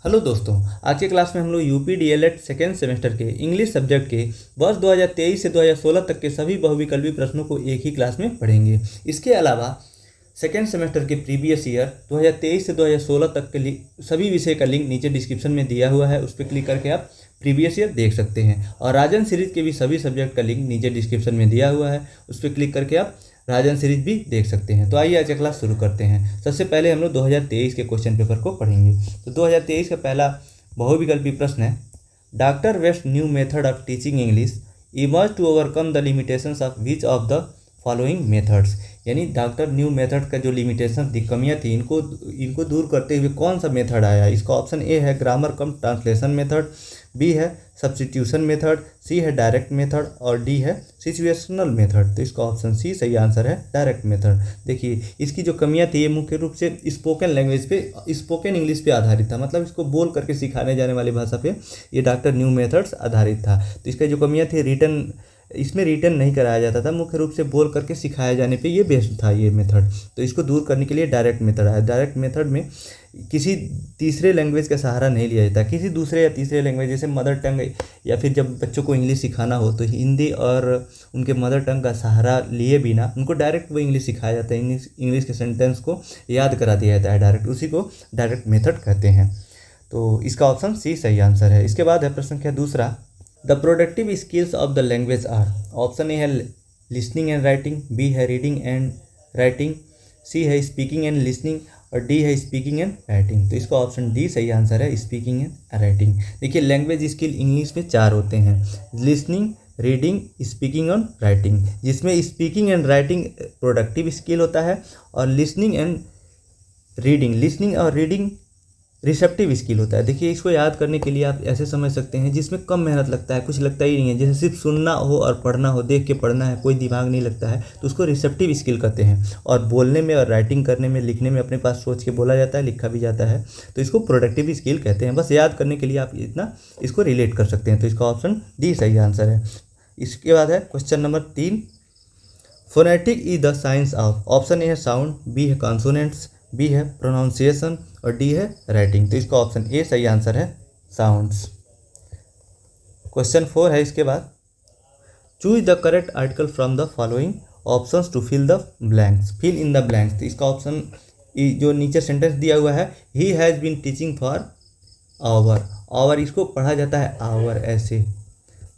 Hello दोस्तों, आज के क्लास में हम लोग यूपी डीएलएड सेकेंड सेमेस्टर के इंग्लिश सब्जेक्ट के वर्ष 2023 से 2016 तक के सभी बहुविकल्पी प्रश्नों को एक ही क्लास में पढ़ेंगे। इसके अलावा सेकेंड सेमेस्टर के प्रीवियस ईयर 2023 से 2016 तक के सभी विषय का लिंक नीचे डिस्क्रिप्शन में दिया हुआ है, उस पर क्लिक करके आप प्रीवियस ईयर देख सकते हैं। और राजन सीरीज के भी सभी सब्जेक्ट का लिंक नीचे डिस्क्रिप्शन में दिया हुआ है, उस पर क्लिक करके आप राजन सीरीज भी देख सकते हैं। तो आइए आज का क्लास शुरू करते हैं। सबसे पहले हम लोग 2023 के क्वेश्चन पेपर को पढ़ेंगे। तो 2023 का पहला बहुविकल्पी प्रश्न है, doctor West new method of teaching English emerge to overcome the limitations of which of the following methods. यानी डॉक्टर न्यू मेथड का जो लिमिटेशन थी, कमियां थी, इनको दूर करते हुए कौन सा मेथड आया। इसका ऑप्शन ए है grammar cum translation method, B है सब्स्टिट्यूशन मेथड, सी है डायरेक्ट मेथड और डी है सिचुएशनल मेथड। तो इसका ऑप्शन सी सही आंसर है, डायरेक्ट मेथड। देखिए इसकी जो कमियां थी ये मुख्य रूप से स्पोकन लैंग्वेज पे, स्पोकन इंग्लिश पे आधारित था, मतलब इसको बोल करके सिखाने जाने वाली भाषा पे ये डॉक्टर न्यू मेथड्स आधारित था। तो इसका जो कमियां थी, इसमें रिटर्न नहीं कराया जाता था, मुख्य रूप से बोल करके सिखाए जाने पे ये बेस्ड था ये मेथड। तो इसको दूर करने के लिए डायरेक्ट मेथड आया। डायरेक्ट मेथड में किसी तीसरे लैंग्वेज का सहारा नहीं लिया जाता। किसी दूसरे या तीसरे लैंग्वेज जैसे मदर टंग, या फिर जब बच्चों को इंग्लिश सिखाना हो तो हिंदी और उनके मदर टंग का सहारा लिए बिना उनको डायरेक्ट वो इंग्लिश सिखाया जाता है। इंग्लिश के सेंटेंस को याद करा दिया जाता है डायरेक्ट, उसी को डायरेक्ट मेथड कहते हैं। तो इसका ऑप्शन सी सही आंसर है। इसके बाद है प्रश्न संख्या दूसरा, the productive skills of the language are. Option A है लिसनिंग एंड राइटिंग, बी है रीडिंग एंड राइटिंग, सी है स्पीकिंग एंड लिसनिंग और डी है स्पीकिंग एंड राइटिंग। तो इसका ऑप्शन डी सही आंसर है, स्पीकिंग एंड राइटिंग। देखिए लैंग्वेज स्किल इंग्लिश में 4 होते हैं, लिसनिंग, रीडिंग, स्पीकिंग और राइटिंग, जिसमें speaking and writing productive skill होता है और लिसनिंग और रीडिंग रिसेप्टिव स्किल होता है। देखिए इसको याद करने के लिए आप ऐसे समझ सकते हैं, जिसमें कम मेहनत लगता है, कुछ लगता ही नहीं है, जैसे सिर्फ सुनना हो और पढ़ना हो, देख के पढ़ना है, कोई दिमाग नहीं लगता है, तो उसको रिसेप्टिव स्किल कहते हैं। और बोलने में और राइटिंग करने में, लिखने में अपने पास सोच के बोला जाता है, लिखा भी जाता है, तो इसको प्रोडक्टिव स्किल कहते हैं। बस याद करने के लिए आप इतना इसको रिलेट कर सकते हैं। तो इसका ऑप्शन डी सही आंसर है। इसके बाद है question number 3, phonetic is the science of. Option A है साउंड, बी है कॉन्सोनेंट्स, बी है प्रोनाउंसिएशन और डी है राइटिंग। तो इसका ऑप्शन ए सही आंसर है, साउंड्स। क्वेश्चन 4 है इसके बाद, choose the correct article from the following options to fill the blanks. Fill in the blanks. तो इसका ऑप्शन जो नीचे सेंटेंस दिया हुआ है, he has been teaching for hour, इसको पढ़ा जाता है आवर ऐसे।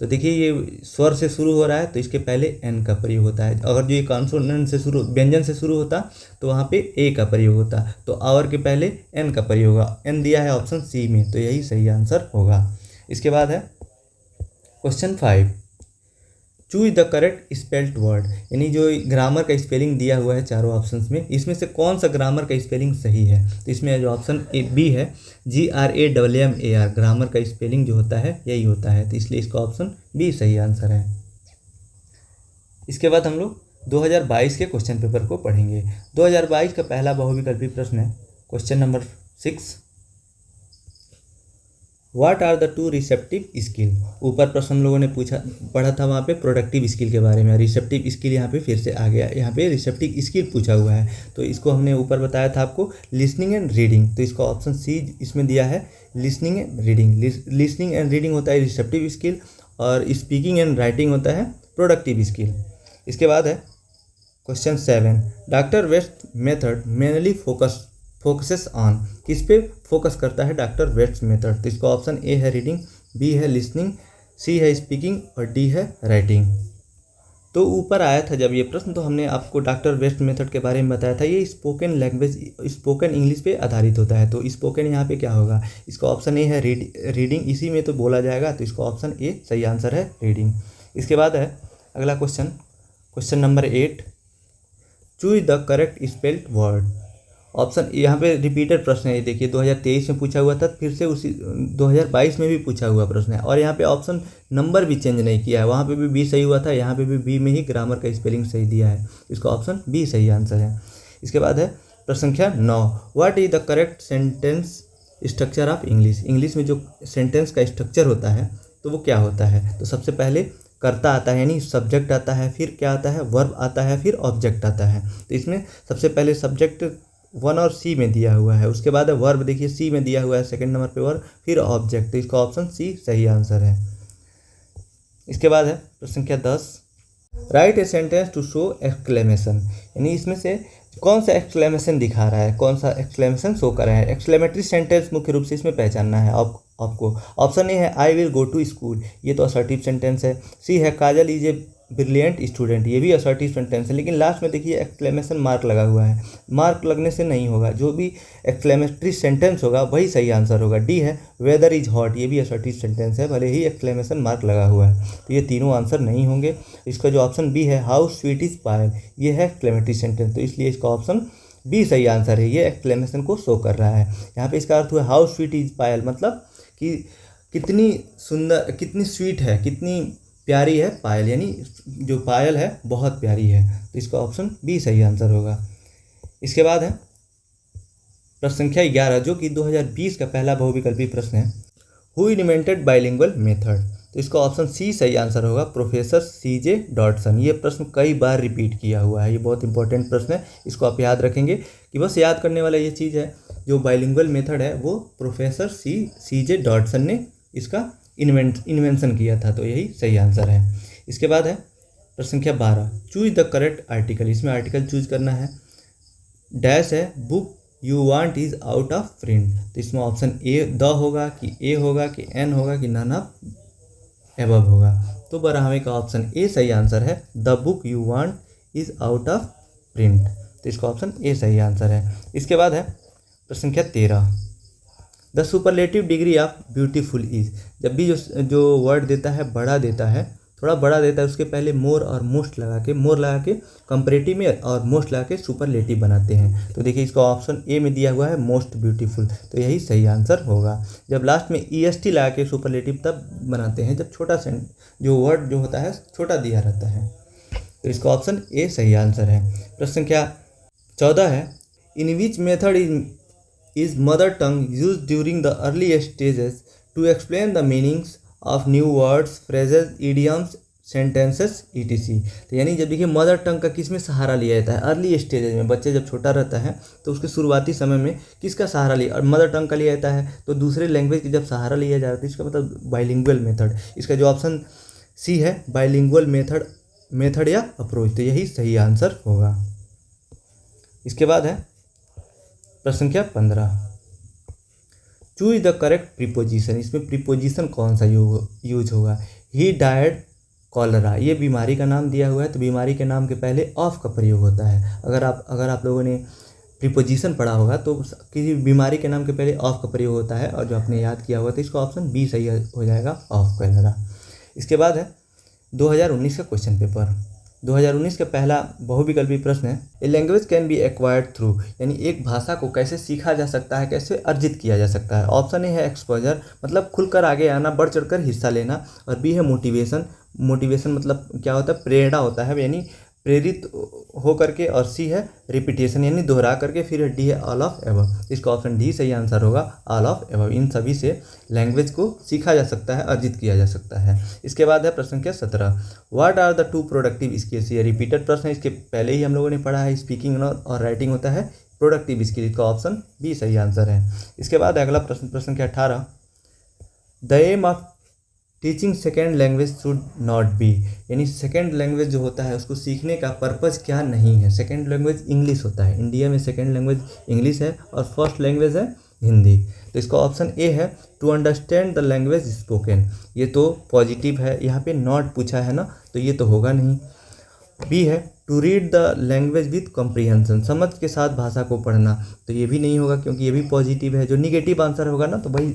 तो देखिए ये स्वर से शुरू हो रहा है तो इसके पहले एन का प्रयोग होता है। अगर जो ये कॉन्सोनेंट से शुरू, व्यंजन से शुरू होता तो वहाँ पे ए का प्रयोग होता, तो आवर के पहले एन का प्रयोग होगा। एन दिया है ऑप्शन सी में, तो यही सही आंसर होगा। इसके बाद है question 5, choose the correct spelled word. यानी जो ग्रामर का स्पेलिंग दिया हुआ है चारों ऑप्शंस में, इसमें से कौन सा ग्रामर का स्पेलिंग सही है। तो इसमें जो ऑप्शन ए बी है, GRAMMAR, ग्रामर का स्पेलिंग जो होता है यही होता है, तो इसलिए इसका ऑप्शन बी सही आंसर है। इसके बाद हम लोग 2022 के क्वेश्चन पेपर को पढ़ेंगे। 2022 का पहला बहुविकल्पी प्रश्न है, question number 6, what are the 2 receptive skill. ऊपर प्रश्न हम लोगों ने पढ़ा था वहाँ पे प्रोडक्टिव स्किल के बारे में, रिसेप्टिव स्किल यहाँ पे फिर से आ गया, यहाँ पे रिसेप्टिव स्किल पूछा हुआ है। तो इसको हमने ऊपर बताया था आपको, लिसनिंग एंड रीडिंग। तो इसका ऑप्शन सी इसमें दिया है, listening and reading. Listening and reading होता है रिसेप्टिव स्किल और स्पीकिंग एंड राइटिंग होता है प्रोडक्टिव स्किल। इसके बाद है question 7, doctor West method mainly focuses on. किस पे फोकस करता है डॉक्टर वेस्ट मेथड। तो इसका ऑप्शन ए है रीडिंग, बी है लिसनिंग, सी है स्पीकिंग और डी है राइटिंग। तो ऊपर आया था जब ये प्रश्न, तो हमने आपको डॉक्टर वेस्ट मेथड के बारे में बताया था। ये स्पोकन लैंग्वेज, स्पोकन इंग्लिश पे आधारित होता है। तो स्पोकन यहाँ पे क्या होगा, इसका ऑप्शन ए है रीडिंग, इसी में तो बोला जाएगा, तो इसका ऑप्शन ए सही आंसर है, रीडिंग। इसके बाद है अगला question number 8, choose the correct spelled word. Option यहाँ पे रिपीटेड प्रश्न है, देखिए 2023 में पूछा हुआ था, फिर से उसी 2022 में भी पूछा हुआ प्रश्न है, और यहाँ पे ऑप्शन नंबर भी चेंज नहीं किया है। वहाँ पे भी बी सही हुआ था, यहाँ पे भी बी में ही ग्रामर का स्पेलिंग सही दिया है, इसका ऑप्शन बी सही आंसर है। इसके बाद है प्रश्न संख्या 9, what is the correct sentence structure of English. English में जो सेंटेंस का स्ट्रक्चर होता है तो वो क्या होता है। तो सबसे पहले कर्ता आता है, यानी सब्जेक्ट आता है, फिर क्या आता है, वर्ब आता है, फिर ऑब्जेक्ट आता है। तो इसमें सबसे पहले सब्जेक्ट 1 और सी में दिया हुआ है। उसके बाद है वर्ब, देखिए सी में दिया हुआ है सेकंड नंबर पे वर्ब, फिर ऑब्जेक्ट, तो इसका ऑप्शन सी सही आंसर है। इसके बाद है प्रश्न संख्या 10, write a sentence to show exclamation, यानी इसमें से कौन सा एक्सक्लेमेशन दिखा रहा है, कौन सा एक्सक्लेमेशन शो कर रहा है। एक्सक्लेमेटरी सेंटेंस मुख्य रूप से इसमें पहचानना है आपको। ऑप्शन ए है I will go to school, ये तो असर्टिव सेंटेंस है। सी है Kajal is a brilliant student, ये भी असर्टिव सेंटेंस है। लेकिन लास्ट में देखिए एक्सक्लेमेशन मार्क लगा हुआ है, मार्क लगने से नहीं होगा, जो भी एक्सक्लेमेटरी सेंटेंस होगा वही सही आंसर होगा। डी है वेदर इज हॉट, ये भी असर्टिव सेंटेंस है, भले ही एक्सक्लेमेशन मार्क लगा हुआ है, तो ये तीनों आंसर नहीं होंगे। इसका जो ऑप्शन बी है हाउ स्वीट इज पायल, ये है एक्सक्लेमेटरी सेंटेंस, तो इसलिए इसका ऑप्शन बी सही आंसर है। ये एक्सक्लेमेशन को शो कर रहा है। यहाँ पे इसका अर्थ हुआ हाउ स्वीट इज पायल, मतलब कि कितनी सुंदर, कितनी स्वीट है, कितनी प्यारी है पायल, यानी जो पायल है बहुत प्यारी है, तो इसका ऑप्शन बी सही आंसर होगा। इसके बाद है प्रश्न संख्या 11, जो कि 2020 का पहला बहुविकल्पी प्रश्न है। हु इन्वेंटेड बाइलिंगुअल मेथड, तो इसका ऑप्शन सी सही आंसर होगा, प्रोफेसर CJ डॉटसन। ये प्रश्न कई बार रिपीट किया हुआ है, ये बहुत इंपॉर्टेंट प्रश्न है, इसको आप याद रखेंगे कि बस याद करने वाला ये चीज़ है, जो बाइलिंगुअल मेथड है वो प्रोफेसर CJ डॉटसन ने इसका इन्वेंशन किया था, तो यही सही आंसर है। इसके बाद है प्रश्न संख्या 12, चूज द करेक्ट आर्टिकल, इसमें आर्टिकल चूज करना है। डैश है book you want is out of print, तो इसमें ऑप्शन ए द होगा कि ए होगा कि एन होगा कि नन ऑफ एबव होगा, तो 12वें का ऑप्शन ए सही आंसर है, the book you want is out of print, तो इसका ऑप्शन ए सही आंसर है। इसके बाद है प्रश्न संख्या 13, the superlative degree of beautiful is, जब भी जो वर्ड देता है बड़ा देता है, थोड़ा बड़ा देता है, उसके पहले मोर और मोस्ट लगा के कंपैरेटिव में और मोस्ट लगा के सुपरलेटिव बनाते हैं, तो देखिए इसका ऑप्शन ए में दिया हुआ है मोस्ट ब्यूटीफुल, तो यही सही आंसर होगा। जब लास्ट में EST लगा के सुपरलेटिव तब बनाते हैं जब छोटा जो वर्ड जो होता है छोटा दिया रहता है, तो इसका ऑप्शन ए सही आंसर है। प्रश्न संख्या 14 है, in which method is mother tongue used during the early stages to explain the meanings of new words, phrases, idioms, sentences, etc. तो यानी जब देखिए मदर टंग का किस में सहारा लिया जाता है, अर्ली स्टेजेज में, बच्चे जब छोटा रहता है तो उसके शुरुआती समय में किसका सहारा लिया, और मदर टंग का लिया जाता है, तो दूसरे लैंग्वेज की जब सहारा लिया जाता है इसका मतलब बाइलिंगुअल मेथड। इसका जो ऑप्शन सी है बाइलिंगुअल मेथड या अप्रोच, तो यही सही आंसर होगा। इसके बाद है प्रश्न संख्या 15, चूज द करेक्ट प्रीपोजिशन, इसमें प्रीपोजिशन कौन सा यूज होगा। ही डायड कॉलरा, ये बीमारी का नाम दिया हुआ है, तो बीमारी के नाम के पहले ऑफ का प्रयोग होता है। अगर आप लोगों ने प्रीपोजिशन पढ़ा होगा तो किसी बीमारी के नाम के पहले ऑफ का प्रयोग होता है, और जो आपने याद किया होगा तो इसका ऑप्शन बी सही हो जाएगा, ऑफ कॉलरा। इसके बाद है 2019 का क्वेश्चन पेपर, 2019 का पहला बहुविकल्पी प्रश्न है, a language can be acquired through, यानी एक भाषा को कैसे सीखा जा सकता है, कैसे अर्जित किया जा सकता है। ऑप्शन ए है एक्सपोजर, मतलब खुलकर आगे आना, बढ़ चढ़कर हिस्सा लेना, और बी है मोटिवेशन मतलब क्या होता है, प्रेरणा होता है, यानी प्रेरित हो करके, और सी है रिपीटेशन यानी दोहरा करके, फिर डी है ऑल ऑफ एबव, इसका ऑप्शन डी सही आंसर होगा, ऑल ऑफ एबव। इन सभी से लैंग्वेज को सीखा जा सकता है, अर्जित किया जा सकता है। इसके बाद है प्रश्न संख्या 17, what are the two productive skills, ये रिपीटेड प्रश्न है, इसके पहले ही हम लोगों ने पढ़ा है, स्पीकिंग और राइटिंग होता है प्रोडक्टिव स्किल, इसका ऑप्शन बी सही आंसर है। इसके बाद अगला प्रश्न संख्या 18, the aim of teaching second language should not be, यानी सेकेंड लैंग्वेज जो होता है उसको सीखने का पर्पज़ क्या नहीं है। सेकेंड लैंग्वेज इंग्लिश होता है, इंडिया में सेकेंड लैंग्वेज इंग्लिश है और फर्स्ट लैंग्वेज है हिंदी, तो इसका ऑप्शन ए है to understand the language spoken, ये तो पॉजिटिव है, यहाँ पे नॉट पूछा है ना, तो ये तो होगा नहीं। बी है to read the language with comprehension, समझ के साथ भाषा को पढ़ना, तो ये भी नहीं होगा क्योंकि ये भी पॉजिटिव है। जो निगेटिव आंसर होगा ना तो वही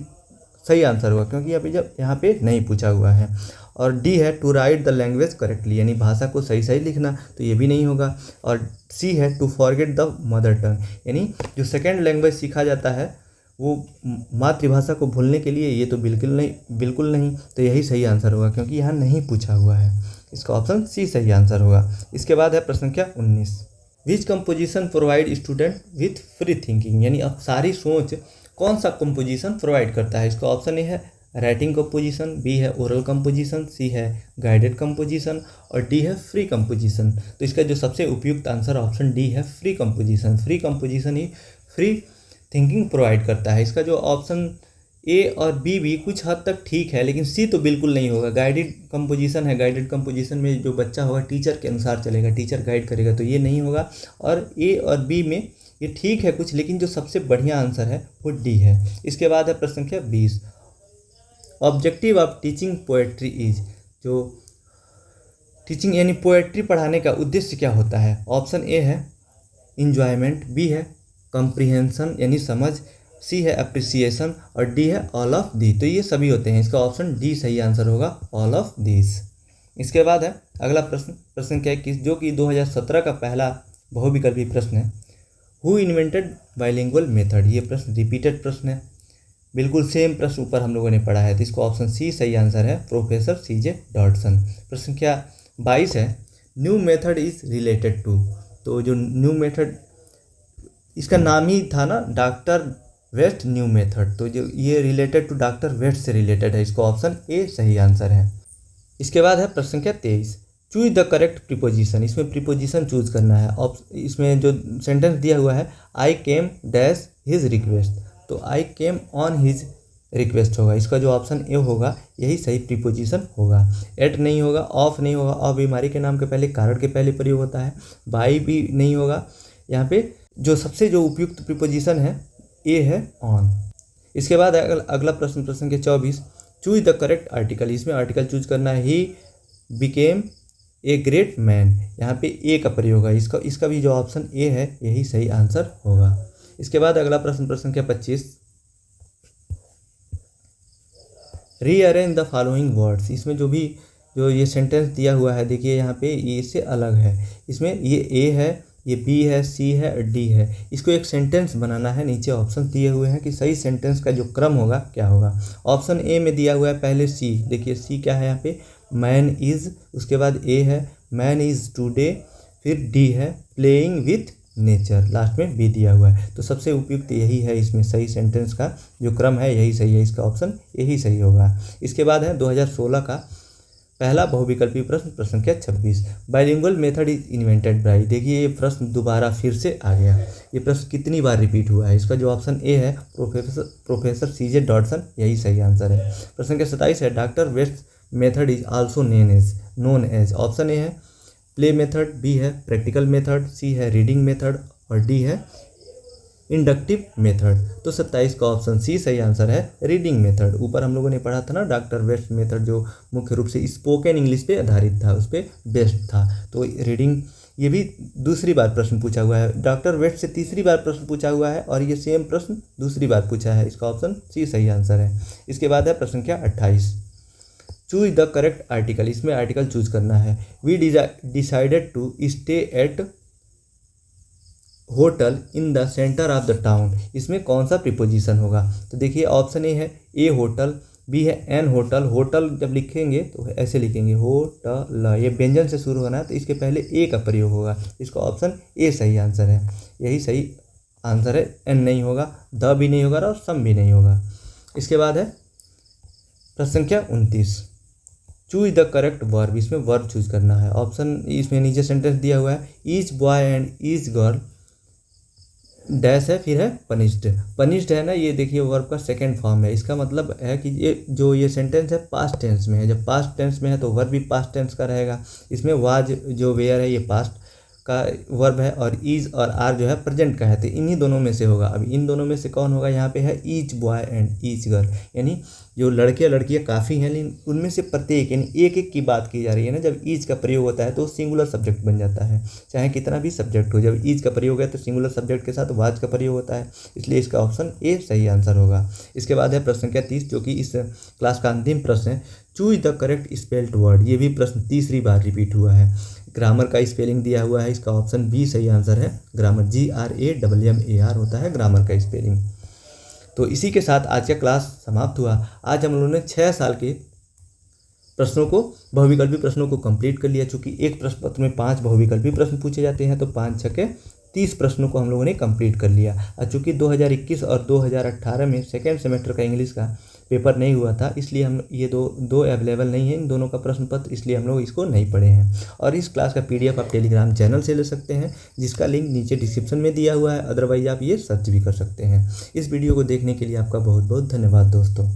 सही आंसर होगा, क्योंकि अभी जब यहाँ पे नहीं पूछा हुआ है। और डी है to write the language correctly, यानी भाषा को सही लिखना, तो ये भी नहीं होगा। और सी है to forget the mother tongue, यानी जो सेकेंड लैंग्वेज सीखा जाता है वो मातृभाषा को भूलने के लिए, ये तो बिल्कुल नहीं, तो यही सही आंसर होगा क्योंकि यहाँ नहीं पूछा हुआ है, इसका ऑप्शन सी सही आंसर होगा। इसके बाद है प्रश्न संख्या 19, which composition provide student with free thinking, यानी अब सारी सोच कौन सा कंपोजिशन प्रोवाइड करता है। इसका ऑप्शन ए है राइटिंग कंपोजिशन, बी है ओरल कंपोजिशन, सी है गाइडेड कंपोजिशन और डी है फ्री कंपोजिशन। तो इसका जो सबसे उपयुक्त आंसर ऑप्शन डी है फ्री कंपोजिशन। फ्री कंपोजिशन ही फ्री थिंकिंग प्रोवाइड करता है। इसका जो ऑप्शन ए और बी भी कुछ हद तक ठीक है, लेकिन सी तो बिल्कुल नहीं होगा। गाइडेड कंपोजिशन है, गाइडेड कंपोजिशन में जो बच्चा होगा टीचर के अनुसार चलेगा, टीचर गाइड करेगा, तो ये नहीं होगा। और ए और बी में ये ठीक है कुछ, लेकिन जो सबसे बढ़िया आंसर है वो डी है। इसके बाद है प्रश्न संख्या 20, objective of teaching poetry is, जो टीचिंग यानी पोएट्री पढ़ाने का उद्देश्य क्या होता है। ऑप्शन ए है इंजॉयमेंट, बी है कॉम्प्रिहेंशन यानी समझ, सी है अप्रिसिएशन और डी है ऑल ऑफ दी। तो ये सभी होते हैं, इसका ऑप्शन डी सही आंसर होगा, ऑल ऑफ दीज। इसके बाद है अगला प्रश्न, प्रश्न क्या है, जो कि 2017 का पहला बहुविकल्पी प्रश्न है। हु इन्वेंटेड बाइलिंगुअल मेथड, ये प्रश्न रिपीटेड प्रश्न है, बिल्कुल सेम प्रश्न ऊपर हम लोगों ने पढ़ा है, तो इसको ऑप्शन सी सही आंसर है, प्रोफेसर CJ डॉडसन। प्रश्न क्या 22 है, new method is related to, तो जो न्यू मेथड इसका नाम ही था ना डॉक्टर वेस्ट न्यू मेथड, तो जो ये रिलेटेड टू डॉक्टर वेस्ट से रिलेटेड है, इसको ऑप्शन ए सही आंसर है। इसके बाद है प्रश्न संख्या 23, चूज द करेक्ट प्रीपोजिशन, इसमें प्रीपोजिशन चूज करना है। इसमें जो सेंटेंस दिया हुआ है आई केम डैश हिज रिक्वेस्ट, तो आई केम ऑन हिज रिक्वेस्ट होगा, इसका जो ऑप्शन ए होगा यही सही प्रीपोजिशन होगा। एट नहीं होगा, ऑफ नहीं होगा, ऑफ बीमारी के नाम के पहले कारण के पहले प्रयोग होता है, बाई भी नहीं होगा। यहाँ पे जो सबसे जो उपयुक्त प्रीपोजिशन है ए है ऑन। इसके बाद अगला प्रश्न, प्रश्न के 24, चूज द करेक्ट आर्टिकल, इसमें आर्टिकल चूज करना है। He became a great man, यहाँ पे ए का प्रयोग है, इसका भी जो ऑप्शन ए है यही सही आंसर होगा। इसके बाद अगला प्रश्न, प्रश्न के 25, रीअरेंज द फॉलोइंग वर्ड्स, इसमें जो ये सेंटेंस दिया हुआ है, देखिए यहाँ पे ए से अलग है, इसमें ये ए है, ये बी है, सी है और डी है, इसको एक सेंटेंस बनाना है। नीचे ऑप्शन दिए हुए हैं कि सही सेंटेंस का जो क्रम होगा क्या होगा। ऑप्शन ए में दिया हुआ है पहले सी, देखिए सी क्या है यहाँ पे, मैन इज़, उसके बाद ए है मैन इज़ टुडे, फिर डी है प्लेइंग विथ नेचर, लास्ट में बी दिया हुआ है। तो सबसे उपयुक्त यही है, इसमें सही सेंटेंस का जो क्रम है यही सही है, इसका ऑप्शन यही सही होगा। इसके बाद है 2016 का पहला बहुविकल्पी प्रश्न, प्रश्न संख्या 26, bilingual method is invented by, देखिए ये प्रश्न दोबारा फिर से आ गया, ये प्रश्न कितनी बार रिपीट हुआ है। इसका जो ऑप्शन ए है प्रोफेसर CJ डॉडसन, यही सही आंसर है। प्रश्न संख्या 27 है, doctor West method is also known as, option A है प्ले मेथड, बी है प्रैक्टिकल मेथड, सी है रीडिंग मेथड और डी है इंडक्टिव मेथड। तो 27 का ऑप्शन सी सही आंसर है, रीडिंग मेथड। ऊपर हम लोगों ने पढ़ा था ना डॉक्टर वेस्ट मेथड, जो मुख्य रूप से स्पोकन इंग्लिश पे आधारित था, उस पर बेस्ड था। तो रीडिंग, ये भी दूसरी बार प्रश्न पूछा हुआ है, डॉक्टर वेस्ट से तीसरी बार प्रश्न पूछा हुआ है और ये सेम प्रश्न दूसरी बार पूछा है, इसका ऑप्शन सी सही आंसर है। इसके बाद है प्रश्न संख्या 28, चूज द करेक्ट आर्टिकल, इसमें आर्टिकल चूज करना है। We decided to stay at hotel in the centre of the town, इसमें कौन सा प्रीपोजिशन होगा। तो देखिए ऑप्शन ए है ए होटल, बी है एन होटल, होटल जब लिखेंगे तो ऐसे लिखेंगे होटल, ये व्यंजन से शुरू होना है तो इसके पहले ए का प्रयोग होगा, इसका ऑप्शन ए सही आंसर है, यही सही आंसर है। एन नहीं होगा, द भी नहीं होगा और सम भी नहीं होगा। इसके बाद है प्रश्न संख्या 29, चूज द करेक्ट वर्ब, इसमें वर्ब चूज करना है। ऑप्शन इसमें नीचे सेंटेंस दिया हुआ है, each boy and each girl dash है, फिर है पनिश्ड, पनिश्ड है ना, ये देखिए वर्ब का सेकंड फॉर्म है, इसका मतलब है कि ये सेंटेंस है पास्ट टेंस में है, जब पास्ट टेंस में है तो वर्ब भी पास्ट टेंस का रहेगा। इसमें वाज जो वेयर है ये पास्ट का वर्ब है और इज और आर जो है प्रेजेंट का है, तो इन्हीं दोनों में से होगा। अब इन दोनों में से कौन होगा, यहाँ पे है each boy and each girl, यानी जो लड़के लड़कियाँ काफ़ी हैं लेकिन उनमें से प्रत्येक यानी एक एक की बात की जा रही है ना। जब ईच का प्रयोग होता है तो सिंगुलर सब्जेक्ट बन जाता है, चाहे कितना भी सब्जेक्ट हो। जब ईच का प्रयोग है तो सिंगुलर सब्जेक्ट के साथ वाज का प्रयोग होता है, इसलिए इसका ऑप्शन ए सही आंसर होगा। इसके बाद है प्रश्न संख्या 30, जो कि इस क्लास का अंतिम प्रश्न है, choose the correct spelled word, ये भी प्रश्न तीसरी बार रिपीट हुआ है। ग्रामर का स्पेलिंग दिया हुआ है, इसका ऑप्शन बी सही आंसर है, ग्रामर GRAMMAR होता है ग्रामर का स्पेलिंग। तो इसी के साथ आज का क्लास समाप्त हुआ। आज हम लोगों ने 6 साल के प्रश्नों को, बहुविकल्पी प्रश्नों को कंप्लीट कर लिया। चूँकि एक प्रश्न पत्र में 5 बहुविकल्पी प्रश्न पूछे जाते हैं तो 5 छके 30 प्रश्नों को हम लोगों ने कंप्लीट कर लिया। और चूँकि 2021 और 2018 में सेकेंड सेमेस्टर का इंग्लिश का पेपर नहीं हुआ था, इसलिए हम ये दो अवेलेबल नहीं है इन दोनों का प्रश्न पत्र, इसलिए हम लोग इसको नहीं पढ़े हैं। और इस क्लास का PDF आप टेलीग्राम चैनल से ले सकते हैं, जिसका लिंक नीचे डिस्क्रिप्शन में दिया हुआ है, अदरवाइज आप ये सर्च भी कर सकते हैं। इस वीडियो को देखने के लिए आपका बहुत बहुत धन्यवाद दोस्तों।